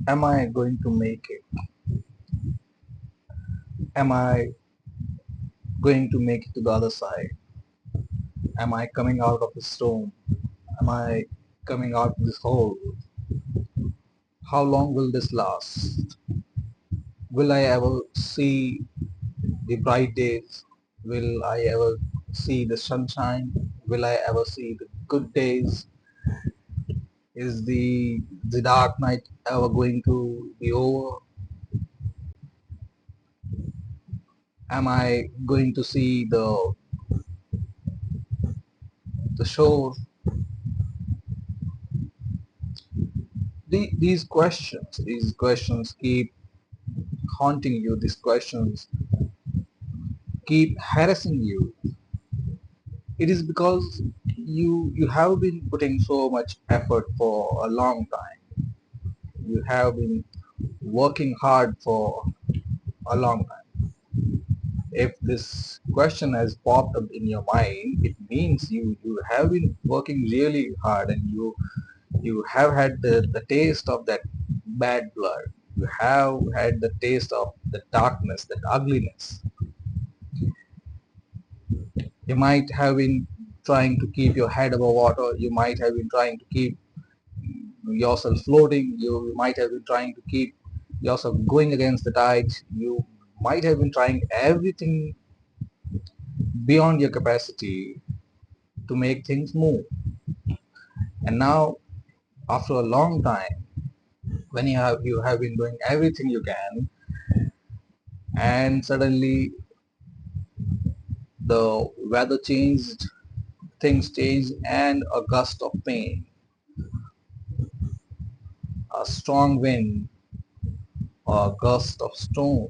Am I going to make it? Am I going to make it to the other side? Am I coming out of the storm? Am I coming out of this hole? How long will this last? Will I ever see the bright days? Will I ever see the sunshine? Will I ever see the good days? Is the dark night ever going to be over? Am I going to see the shore? These questions keep haunting you. These questions keep harassing you. It is because you have been putting so much effort for a long time. You have been working hard for a long time. If this question has popped up in your mind, it means you have been working really hard, and you have had the taste of that bad blood. You have had the taste of the darkness, that ugliness. You might have been trying to keep your head above water. You might have been trying to keep yourself floating. You might have been trying to keep yourself going against the tide. You might have been trying everything beyond your capacity to make things move. And now, after a long time, when you have been doing everything you can, and suddenly the weather changed, things changed, and a gust of pain, a strong wind, or a gust of storm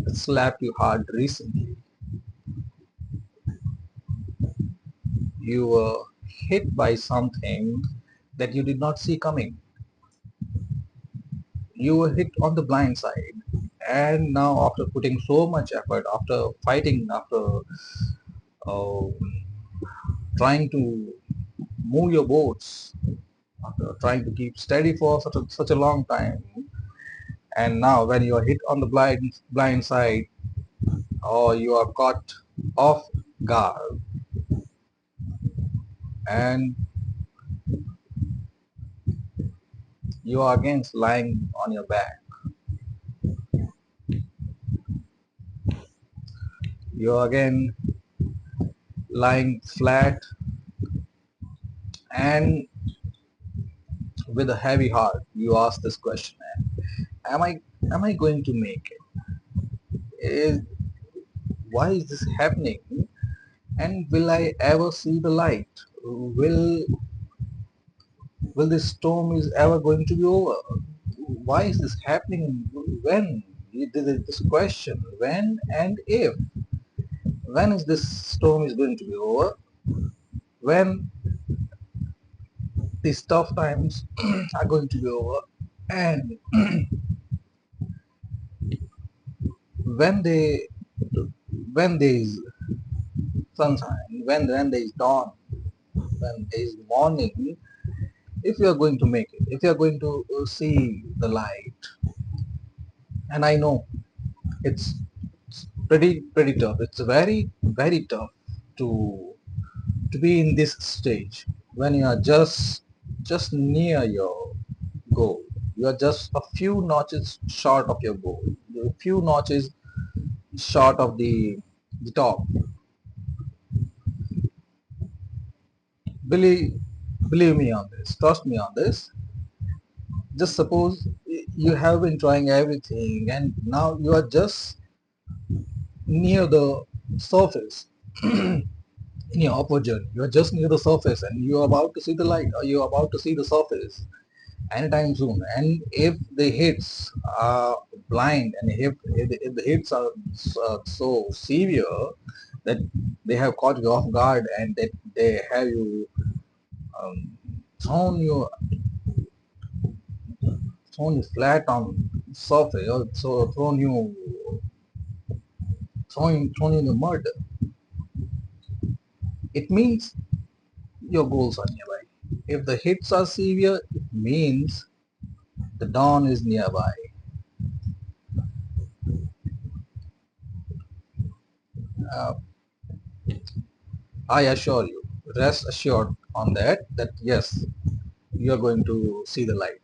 slapped you hard recently. You were hit by something that you did not see coming. You were hit on the blind side. And now, after putting so much effort, after fighting, after uh, trying to move your boats, after trying to keep steady for such a long time, and now when you are hit on the blind side, or you are caught off guard, and you are again lying on your back, you are again lying flat, and with a heavy heart you ask this question: am i am I going to make it? Is Why is this happening? And will I ever see the light? Will this storm is ever going to be over? Why is this happening? When? This question, when and if. When is this storm is going to be over? When these tough times are going to be over, and when they when there is sunshine, when there is dawn, when there is morning, if you are going to make it, if you are going to see the light. And I know it's pretty tough. It's very tough to be in this stage when you are just near your goal. You are just a few notches short of your goal. You're a few notches short of the top. Believe believe me on this. Trust me on this. Just suppose you have been trying everything, and now you are just near the surface. In your upward journey, you are just near the surface, and you are about to see the light, or you are about to see the surface anytime soon. And if the hits are blind, and if the hits are so severe that they have caught you off guard, and that they have you um, thrown you flat on surface, or so thrown you in the mud, it means your goals are nearby. If the hits are severe, it means the dawn is nearby. Uh, I assure you, rest assured on that yes, you're going to see the light.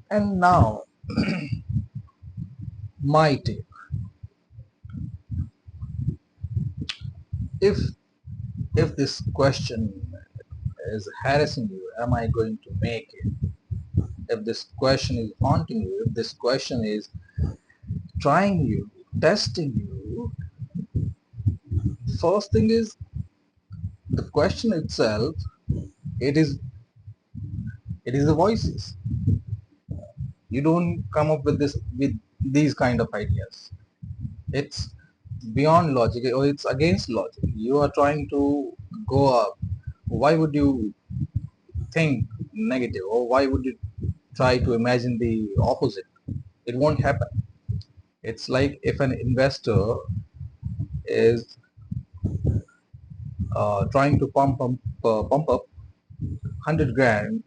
And now, my take. If if this question is harassing you, am I going to make it? If this question is haunting you, if this question is trying you, testing you, first thing is the question itself. It is it is the voices. You don't come up with these kind of ideas. It's beyond logic or it's against logic. You are trying to go up. Why would you think negative, or why would you try to imagine the opposite? It won't happen. It's like if an investor is trying to pump up 100 grand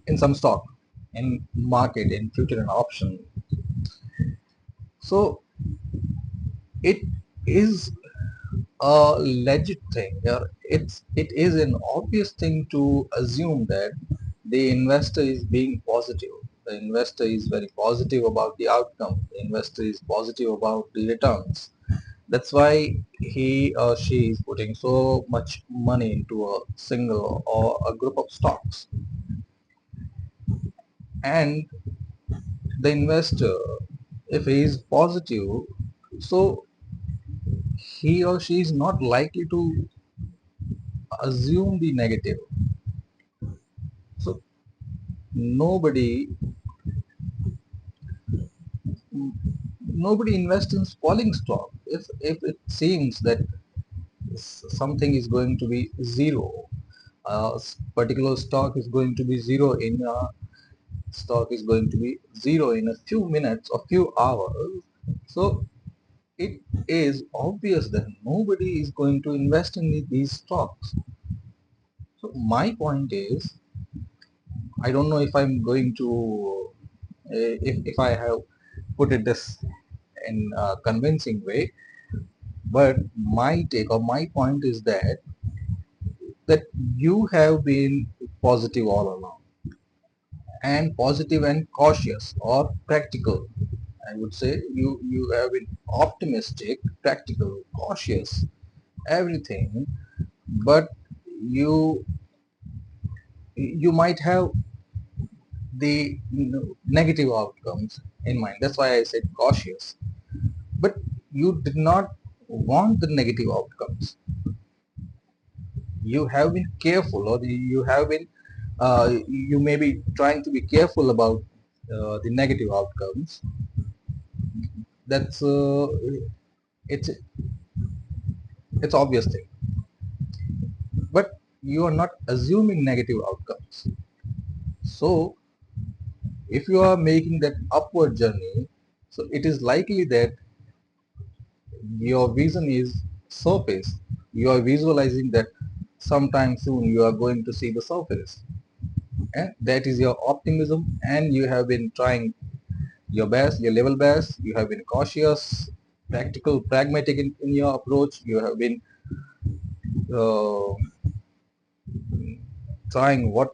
in some stock in market in future and option. So it is a legit thing. It is an obvious thing to assume that the investor is being positive. The investor is very positive about the outcome. The investor is positive about the returns. That's why he or she is putting so much money into a single or a group of stocks. And the investor, if he is positive, so he or she is not likely to assume the negative. So nobody nobody invests in falling stock. If it seems that something is going to be zero, particular stock is going to be zero in a stock is going to be zero in a few minutes or few hours, so it is obvious that nobody is going to invest in these stocks. So my point is, I don't know if I'm going to if I have put it this in a convincing way, but my take or my point is that you have been positive all along, and positive and cautious or practical. I would say you have been optimistic, practical, cautious, everything, but you you might have the negative outcomes in mind. That's why I said cautious. But you did not want the negative outcomes. You have been careful, or you have been you may be trying to be careful about the negative outcomes. That's it's it's obvious thing, but you are not assuming negative outcomes. So if you are making that upward journey, so it is likely that your vision is surface. You are visualizing that sometime soon you are going to see the surface, and that is your optimism, and you have been trying your best, your level best. You have been cautious, practical, pragmatic in your approach. You have been uh, trying what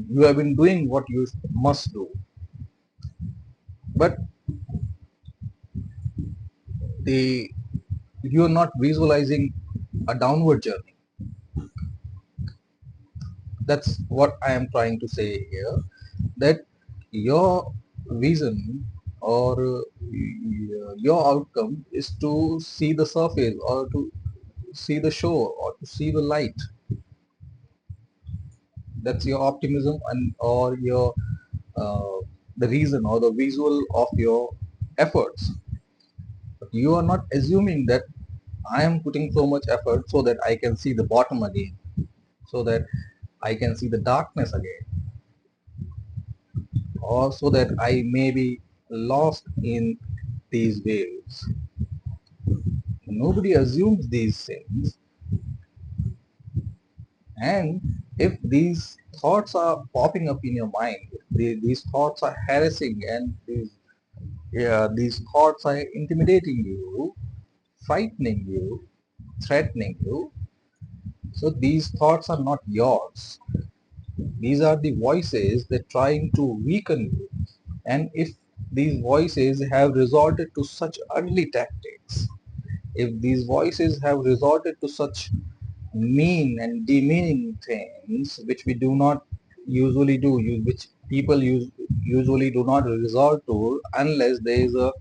you have been doing what you must do, but the you are not visualizing a downward journey. That's what I am trying to say here, that your vision or your outcome is to see the surface, or to see the shore, or to see the light. That's your optimism, and or your uh, the reason or the visual of your efforts. But you are not assuming that I am putting so much effort so that I can see the bottom again, so that I can see the darkness again, or so that I may be lost in these waves. Nobody assumes these things, And if these thoughts are popping up in your mind, if these thoughts are harassing, and these thoughts are intimidating you, frightening you, threatening you, so these thoughts are not yours. These are the voices that trying to weaken you. And if these voices have resorted to such ugly tactics, if these voices have resorted to such mean and demeaning things which we do not usually do, which people usually do not resort to unless there is a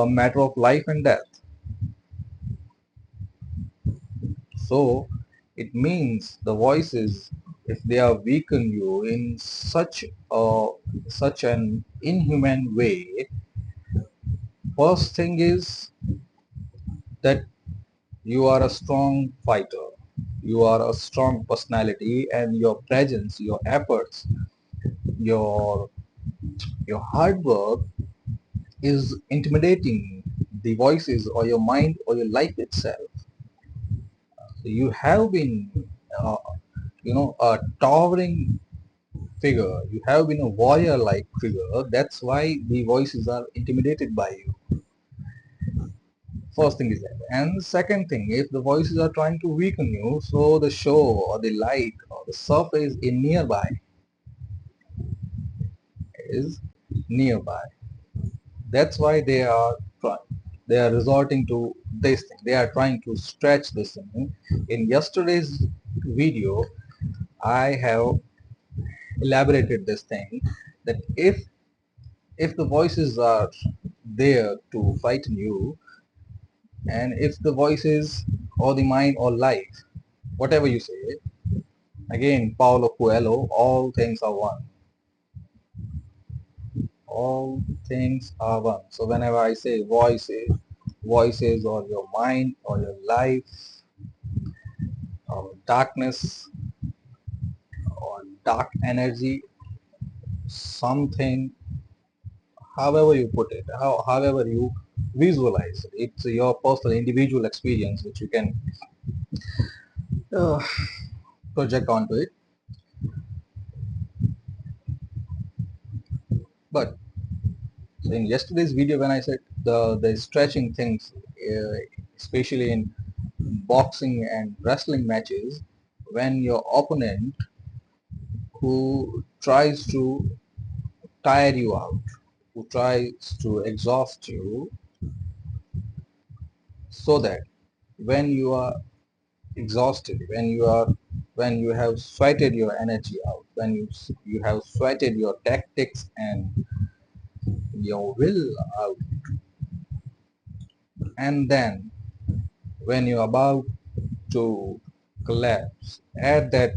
matter of life and death. So it means the voices, if they are weaken you in such an inhuman way, first thing is that you are a strong fighter. You are a strong personality, and your presence, your efforts, your your hard work is intimidating the voices or your mind or your life itself. So you have been, uh, a towering figure. You have been a warrior-like figure. That's why the voices are intimidated by you. First thing is that. And second thing, if the voices are trying to weaken you, so the show or the light or the surface in nearby is nearby. That's why they are resorting to this thing. They are trying to stretch this thing. In yesterday's video, I have elaborated this thing that if the voices are there to frighten you, and if the voices or the mind or life, whatever you say, again, Paulo Coelho, all things are one. All things are one. So whenever I say voices or your mind or your life or darkness or dark energy, something, however you put it, however you visualize it, it's your personal individual experience which you can uh, project onto it. But in yesterday's video, when I said the stretching things, especially in boxing and wrestling matches, when your opponent who tries to tire you out, who tries to exhaust you, so that when you are exhausted, when you have sweated your energy out, when you have sweated your tactics and your will out, and then when you're about to collapse, at that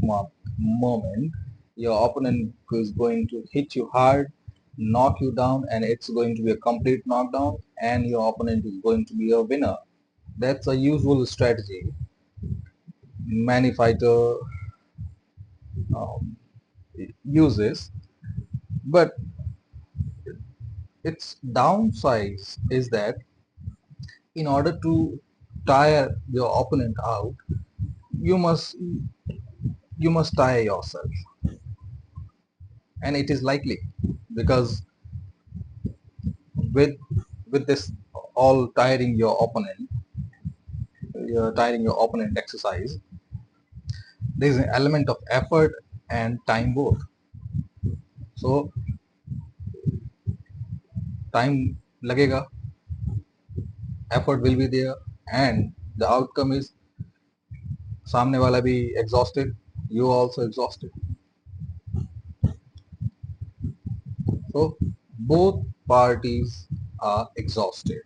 moment, your opponent is going to hit you hard, knock you down, and it's going to be a complete knockdown, and your opponent is going to be a winner. That's a usual strategy many fighter um, uses, but its downside is that in order to tire your opponent out, you must you must tire yourself, and it is likely because with this all tiring your opponent, tiring your opponent exercise, there is an element of effort and time both. So time लगेगा, effort will be there, and the outcome is सामने वाला भी exhausted, you are also exhausted. So both parties are exhausted.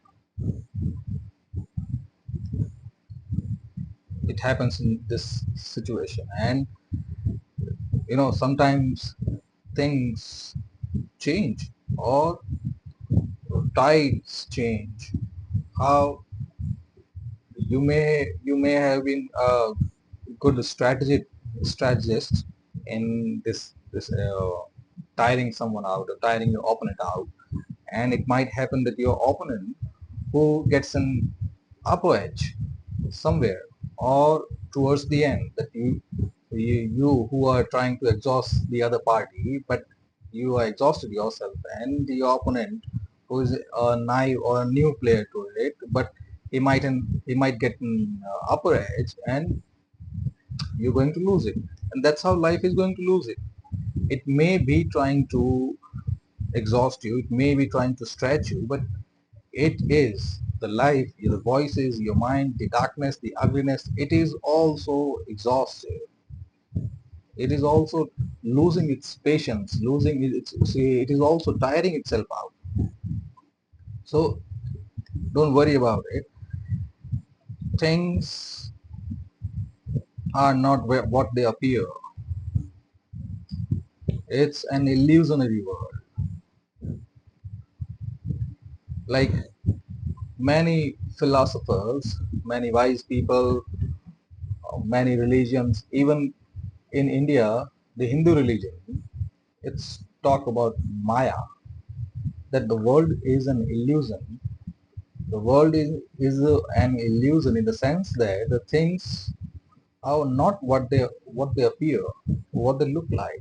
It happens in this situation, and sometimes things change or tides change. How you may have been a good strategist in this tiring someone out or tiring your opponent out, and it might happen that your opponent who gets an upper edge somewhere or towards the end, that you who are trying to exhaust the other party, but you are exhausted yourself, and the opponent who is a naive or a new player to it, but he might get an upper edge, and you're going to lose it. And that's how life is going to lose it. It may be trying to exhaust you, it may be trying to stretch you, but it is the life, the voices, your mind, the darkness, the ugliness, it is also exhausted. It is also losing its patience, losing its, see, it is also tiring itself out. So don't worry about it. Things are not what they appear. It's an illusionary world. Like many philosophers, many wise people, many religions, even in India, the Hindu religion, it's talk about Maya, that the world is an illusion. The world is an illusion in the sense that the things are not what they appear, what they look like,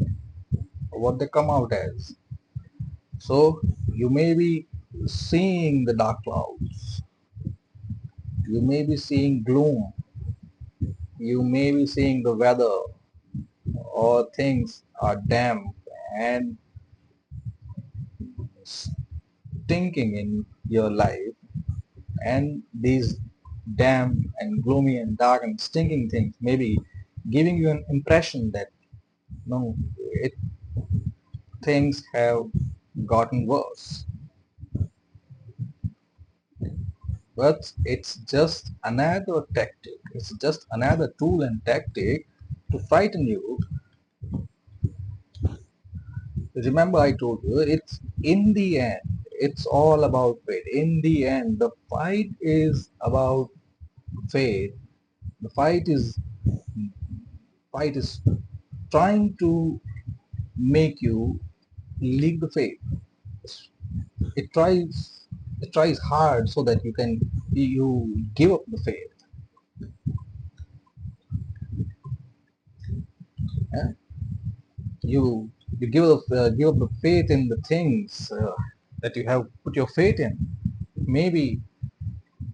what they come out as. So you may be seeing the dark clouds, you may be seeing gloom, you may be seeing the weather, or things are damp and stinking in your life, and these damp and gloomy and dark and stinking things may be giving you an impression that no, it, things have gotten worse. But it's just another tactic. It's just another tool and tactic to frighten you. Remember, I told you, it's in the end, it's all about faith. In the end, the fight is about faith. The fight is trying to make you leave the faith. It tries it tries hard so that you give up the faith. Yeah? You give up the faith in the things that you have put your faith in. Maybe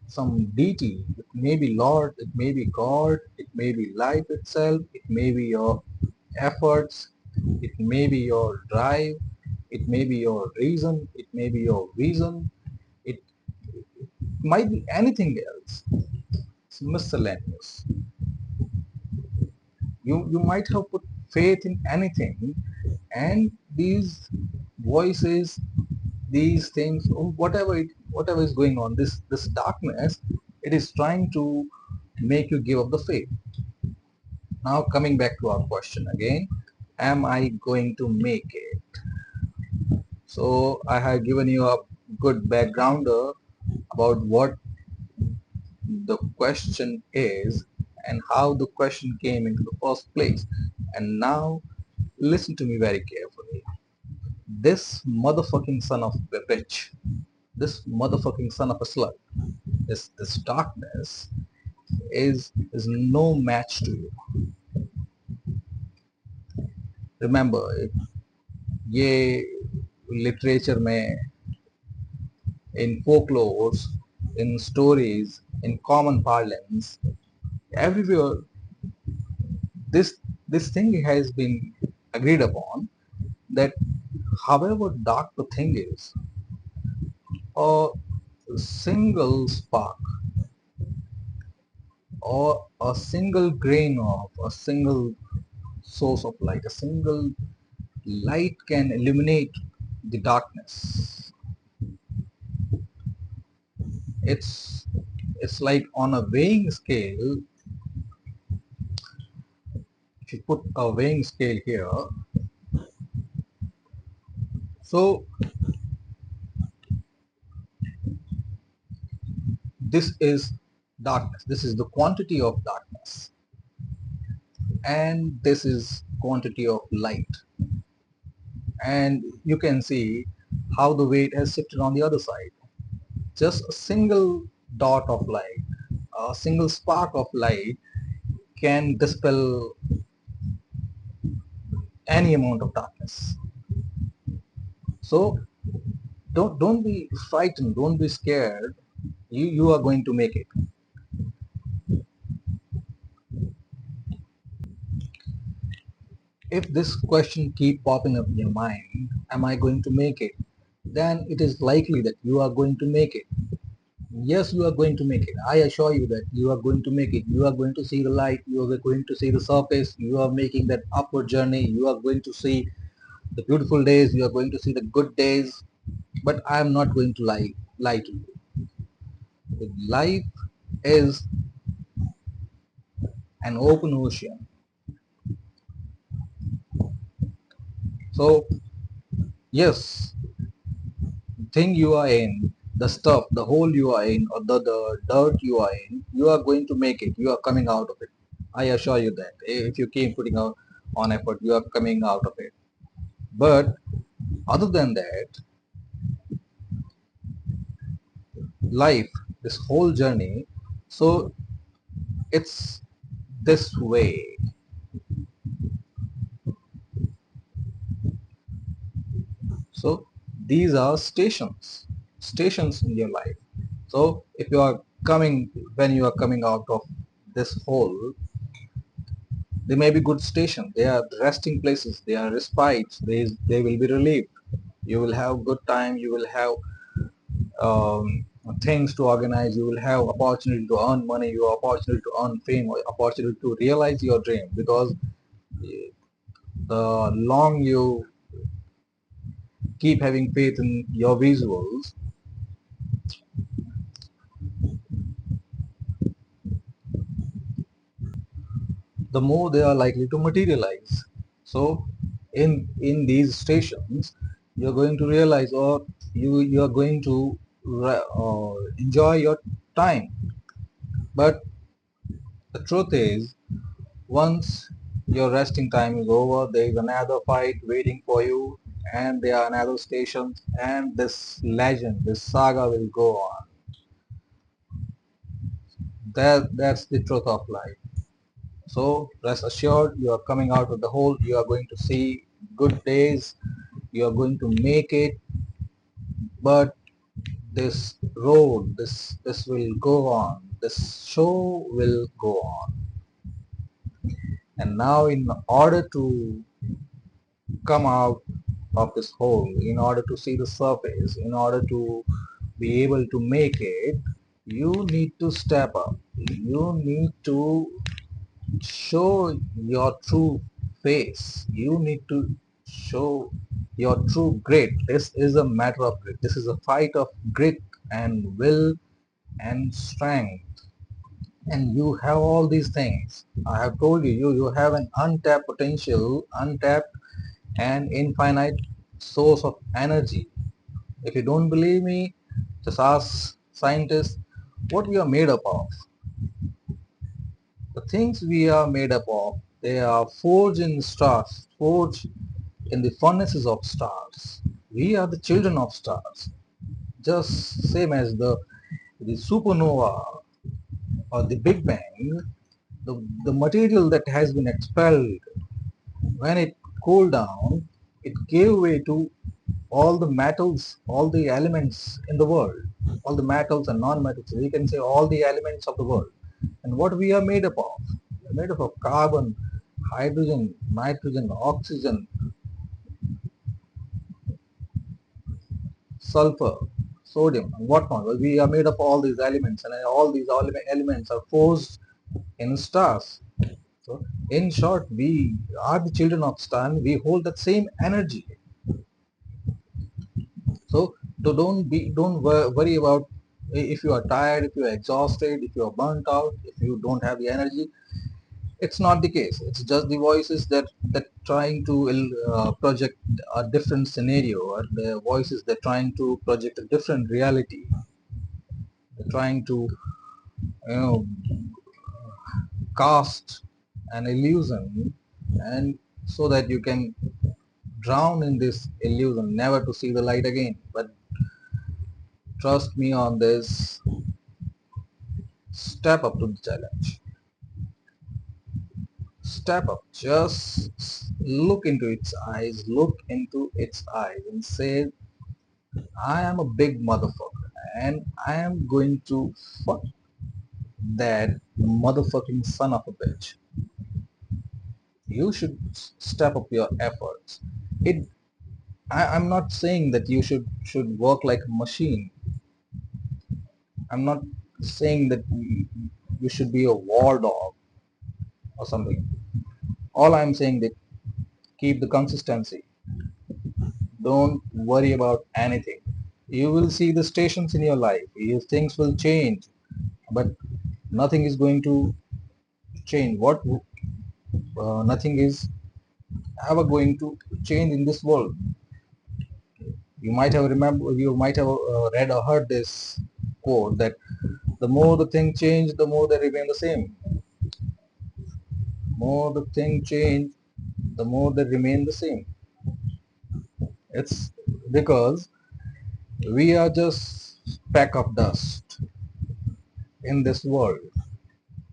some deity, it may be Lord, it may be God, it may be life itself, it may be your efforts, it may be your drive, it may be your reason, it may be your vision, it might be anything else. It's miscellaneous. You might have put faith in anything, and these voices, these things, or whatever is going on, this darkness, it is trying to make you give up the faith. Now coming back to our question again, am I going to make it? So I have given you a good backgrounder about what the question is and how the question came into the first place. And now listen to me very carefully. This motherfucking son of a bitch, this motherfucking son of a slut, this darkness is no match to you. Remember, ये literature में, in folklores, in stories, in common parlance, everywhere this this thing has been agreed upon, that however dark the thing is, a single spark or a single grain of a single source of light, a single light can illuminate the darkness. It's like on a weighing scale. If you put a weighing scale here, so this is darkness, this is the quantity of darkness, and this is quantity of light, and you can see how the weight has shifted on the other side. Just a single dot of light, a single spark of light can dispel any amount of darkness. So don't be frightened, don't be scared. You are going to make it. If this question keep popping up in your mind, am I going to make it? Then it is likely that you are going to make it. Yes, you are going to make it. I assure you that you are going to make it. You are going to see the light. You are going to see the surface. You are making that upward journey. You are going to see the beautiful days. You are going to see the good days. But I am not going to lie to you. Life is an open ocean. So yes, thing you are in, the stuff, the hole you are in, or the dirt you are in, you are going to make it. You are coming out of it. I assure you that. If you keep putting out on effort, you are coming out of it. But other than that, life, this whole journey, so it's this way. So these are stations in your life. So if you are coming, when you are coming out of this hole, they may be good stations. They are resting places. They are respites. They will be relieved. You will have good time. You will have things to organize. You will have opportunity to earn money. You have opportunity to earn fame, or opportunity to realize your dream. Because the long you keep having faith in your visuals, the more they are likely to materialize. So in these stations, you're going to realize, or you are going to enjoy your time. But the truth is, once your resting time is over, there is another fight waiting for you, and there are another stations, and this legend, this saga will go on. That's the truth of life. So rest assured, you are coming out of the hole. You are going to see good days. You are going to make it. But this road, this will go on. This show will go on. And now, in order to come out of this hole, in order to see the surface, in order to be able to make it, you need to step up. You need to show your true face. You need to show your true grit. This is a matter of grit. This is a fight of grit and will and strength. And you have all these things. I have told you, you have an untapped potential, untapped and infinite source of energy. If you don't believe me, just ask scientists what we are made up of. The things we are made up of, they are forged in stars, forged in the furnaces of stars. We are the children of stars, just same as the supernova or the Big Bang. The material that has been expelled, when it cooled down, it gave way to all the metals, all the elements in the world, all the metals and non-metals. We can say all the elements of the world. And what we are made up of? We are made up of carbon, hydrogen, nitrogen, oxygen, sulfur, sodium, and whatnot. Well, we are made up of all these elements, and all these elements are forged in stars. So, in short, we are the children of star, and we hold that same energy. So, don't worry about if you are tired, if you are exhausted, if you are burnt out, if you don't have the energy. It's not the case. It's just the voices that trying to project a different scenario, or the voices that trying to project a different reality. They're trying to, you know, cast an illusion, and so that you can drown in this illusion, never to see the light again. But trust me on this, step up to the challenge. step up. Just look into its eyes. Look into its eyes and say, I am a big motherfucker and I am going to fuck that motherfucking son of a bitch. You should step up your efforts. I'm not saying that you should work like a machine. I'm not saying that you should be a war dog or something. All I'm saying that keep the consistency. Don't worry about anything. You will see the stations in your life. Your things will change, but nothing is going to change. Nothing is ever going to change in this world. You might have read or heard this quote that the more the thing change, the more they remain the same. More the thing change, the more they remain the same. It's because we are just speck of dust in this world.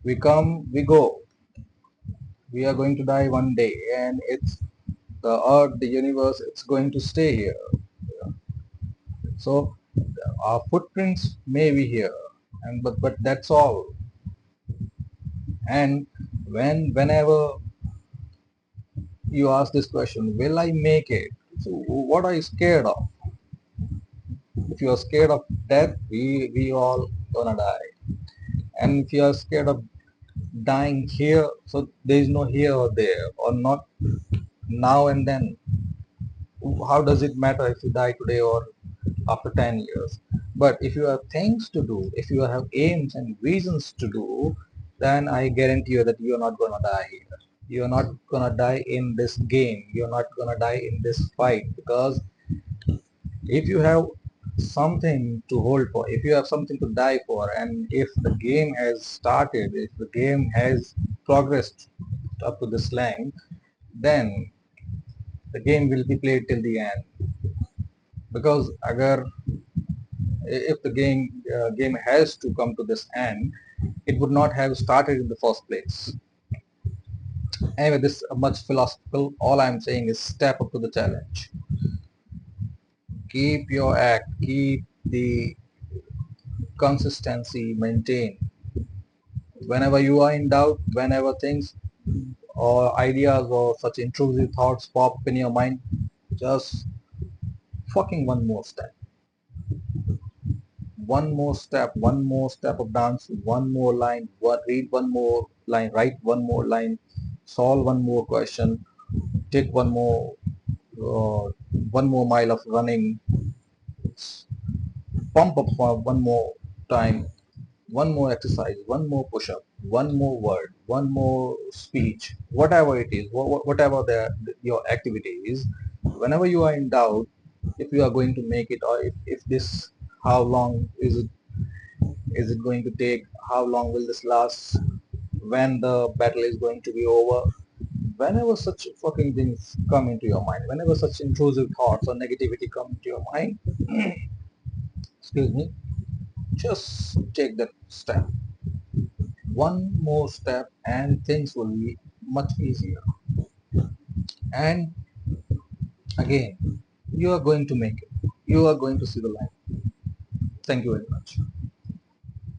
We come, we go. We are going to die one day, and it's the earth, the universe, it's going to stay here. So our footprints may be here, and but that's all. And whenever you ask this question, will I make it? So what are you scared of? If you are scared of death, we all gonna die. And if you are scared of dying here, so there is no here or there, or not now and then. How does it matter if you die today or after 10 years? But if you have things to do, if you have aims and reasons to do, then I guarantee you that you are not gonna die here. You are not gonna die in this game. You are not gonna die in this fight, because if you have something to hold for, if you have something to die for, and if the game has started, if the game has progressed up to this length, then the game will be played till the end. Because agar if the game has to come to this end, it would not have started in the first place. Anyway, this is much philosophical. All I'm saying is step up to the challenge. Keep your act, keep the consistency maintained. Whenever you are in doubt, whenever things or ideas or such intrusive thoughts pop up in your mind, just fucking one more step of dance, one more line, read one more line, write one more line, solve one more question, take uh, one more mile of running, pump up for one more time, one more exercise, one more push-up, one more word, one more speech, whatever it is, whatever your activity is. Whenever you are in doubt, if you are going to make it, or if this, how long is it going to take, how long will this last, when the battle is going to be over, whenever such fucking things come into your mind, whenever such intrusive thoughts or negativity come into your mind, excuse me, just take that step, one more step, and things will be much easier. And again, you are going to make it. You are going to see the light. Thank you very much.